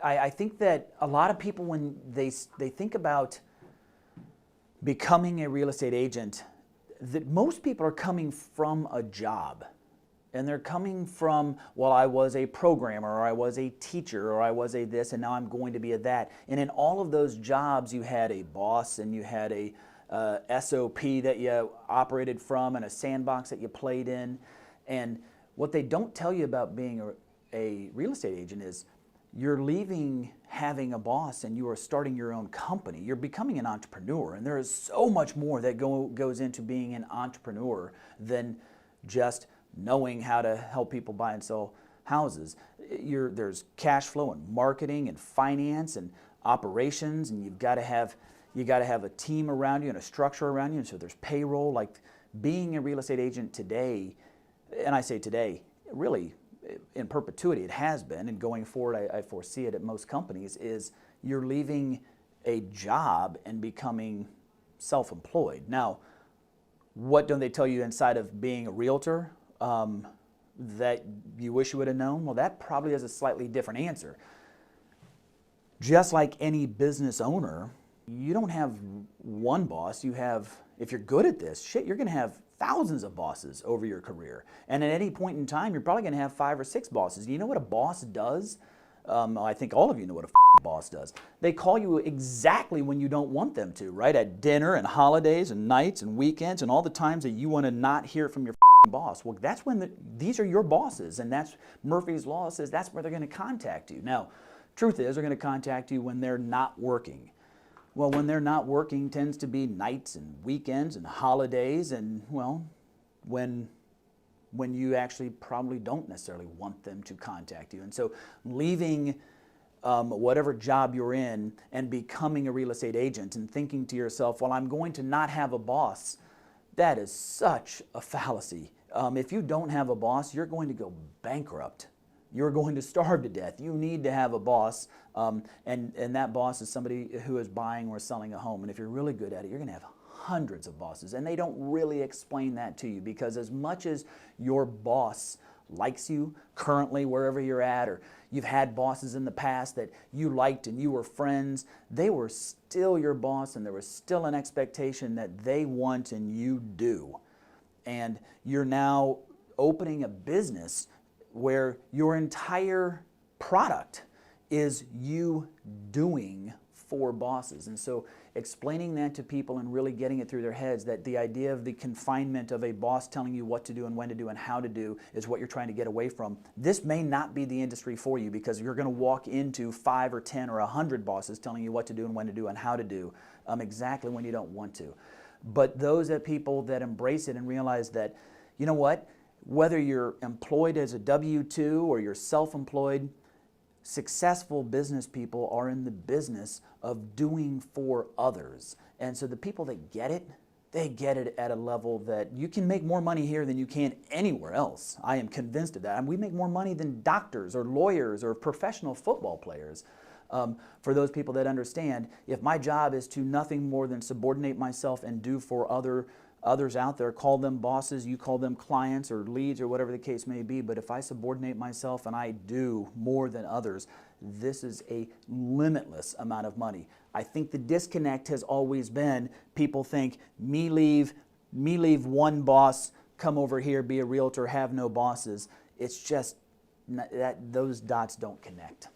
I think that a lot of people, when they think about becoming a real estate agent, that most people are coming from a job. And they're coming from, well, I was a programmer, or I was a teacher, or I was a this, and now I'm going to be a that. And in all of those jobs, you had a boss, and you had a SOP that you operated from, and a sandbox that you played in. And what they don't tell you about being a real estate agent is you're leaving having a boss and you are starting your own company. You're becoming an entrepreneur, and there is so much more that goes into being an entrepreneur than just knowing how to help people buy and sell houses. There's cash flow and marketing and finance and operations, and you got to have a team around you and a structure around you, and so there's payroll. Like, being a real estate agent today, and I say today, really in perpetuity it has been, and going forward I foresee it at most companies, is you're leaving a job and becoming self-employed. Now, what don't they tell you inside of being a realtor that you wish you would have known? Well, that probably has a slightly different answer. Just like any business owner, you don't have one boss. You have, if you're good at this, shit, you're going to have thousands of bosses over your career. And at any point in time, you're probably going to have 5 or 6 bosses. You know what a boss does? I think all of you know what a boss does. They call you exactly when you don't want them to, right? At dinner and holidays and nights and weekends and all the times that you want to not hear from your boss. Well, that's when these are your bosses, and that's Murphy's Law says that's where they're going to contact you. Now, truth is, they're going to contact you when they're not working. Well, when they're not working tends to be nights and weekends and holidays, and, well, when you actually probably don't necessarily want them to contact you. And so leaving whatever job you're in and becoming a real estate agent and thinking to yourself, well, I'm going to not have a boss, that is such a fallacy. If you don't have a boss, you're going to go bankrupt. You're going to starve to death. You need to have a boss, and that boss is somebody who is buying or selling a home. And if you're really good at it, you're going to have hundreds of bosses. And they don't really explain that to you, because as much as your boss likes you currently wherever you're at, or you've had bosses in the past that you liked and you were friends, they were still your boss, and there was still an expectation that they want and you do. And you're now opening a business where your entire product is you doing for bosses. And so explaining that to people and really getting it through their heads, that the idea of the confinement of a boss telling you what to do and when to do and how to do is what you're trying to get away from. This may not be the industry for you, because you're going to walk into 5 or 10 or 100 bosses telling you what to do and when to do and how to do exactly when you don't want to. But those people that embrace it and realize that, you know what, whether you're employed as a W-2 or you're self-employed, successful business people are in the business of doing for others. And so the people that get it, they get it at a level that you can make more money here than you can anywhere else. I am convinced of that. And we make more money than doctors or lawyers or professional football players. For those people that understand, if my job is to nothing more than subordinate myself and do for others out there, call them bosses, you call them clients or leads or whatever the case may be, but if I subordinate myself and I do more than others, this is a limitless amount of money. I think the disconnect has always been, people think, me leave one boss, come over here, be a realtor, have no bosses. It's just that those dots don't connect.